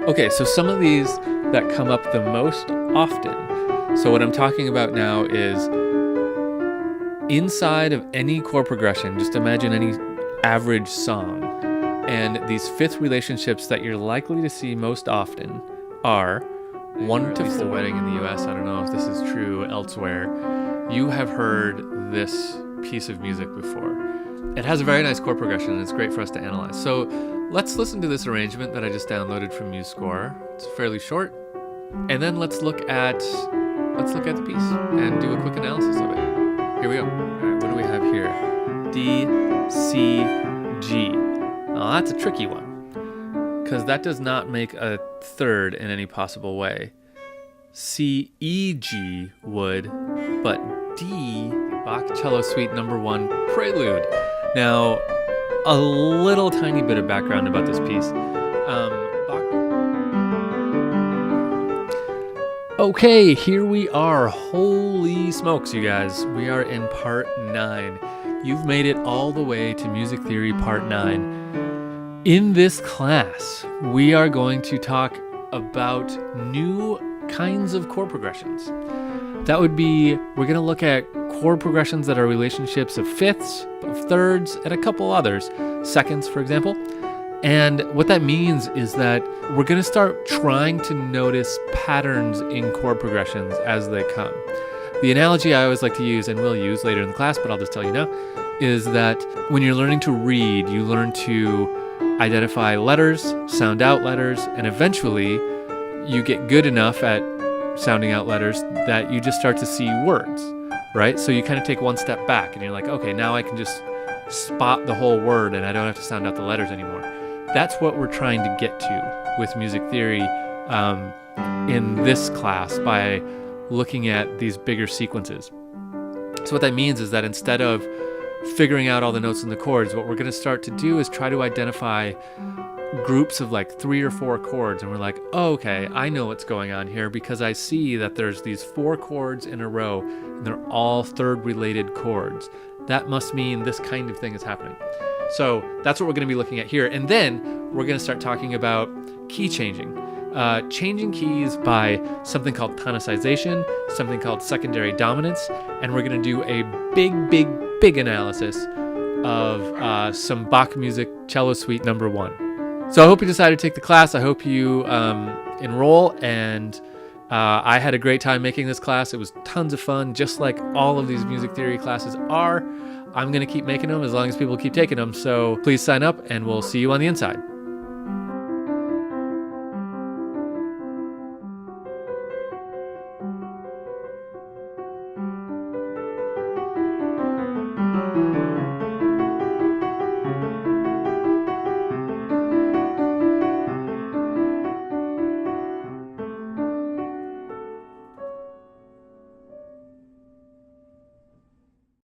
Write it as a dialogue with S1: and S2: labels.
S1: Okay, so some of these that come up the most often. So what I'm talking about now is inside of any chord progression, just imagine any average song. And these fifth relationships that you're likely to see most often are 1 to 4. The wedding in the US, I don't know if this is true elsewhere. You have heard this piece of music before. It has a very nice chord progression and it's great for us to analyze. So let's listen to this arrangement that I just downloaded from MuseScore. It's fairly short. And then let's look at the piece and do a quick analysis of it. Here we go. All right, what do we have here? D, C, G. Now that's a tricky one because that does not make a third in any possible way. C, E, G would, but D, Bach Cello Suite No. 1 Prelude. Now, a little tiny bit of background about this piece. Okay, here we are. Holy smokes, you guys. We are in part 9. You've made it all the way to Music Theory Part 9. In this class, we are going to talk about new kinds of chord progressions. That would be, we're going to look at chord progressions that are relationships of fifths, of thirds, and a couple others, seconds, for example. And what that means is that we're going to start trying to notice patterns in chord progressions as they come. The analogy I always like to use, and will use later in the class, but I'll just tell you now, is that when you're learning to read, you learn to identify letters, sound out letters, and eventually you get good enough at sounding out letters that you just start to see words, right? So you kind of take one step back and you're like, okay, now I can just spot the whole word and I don't have to sound out the letters anymore. That's what we're trying to get to with music theory in this class by looking at these bigger sequences. So what that means is that instead of figuring out all the notes and the chords, what we're going to start to do is try to identify groups of like 3 or 4 chords, and we're like, oh, okay, I know what's going on here because I see that there's these 4 chords in a row and they're all third related chords. That must mean this kind of thing is happening. So that's what we're going to be looking at here. And then we're going to start talking about key changing. Changing keys by something called tonicization, something called secondary dominance, and we're going to do a big analysis of some Bach music cello suite No. 1. So I hope you decided to take the class. I hope you enroll, and I had a great time making this class. It was tons of fun, just like all of these music theory classes are. I'm going to keep making them as long as people keep taking them. So please sign up, and we'll see you on the inside.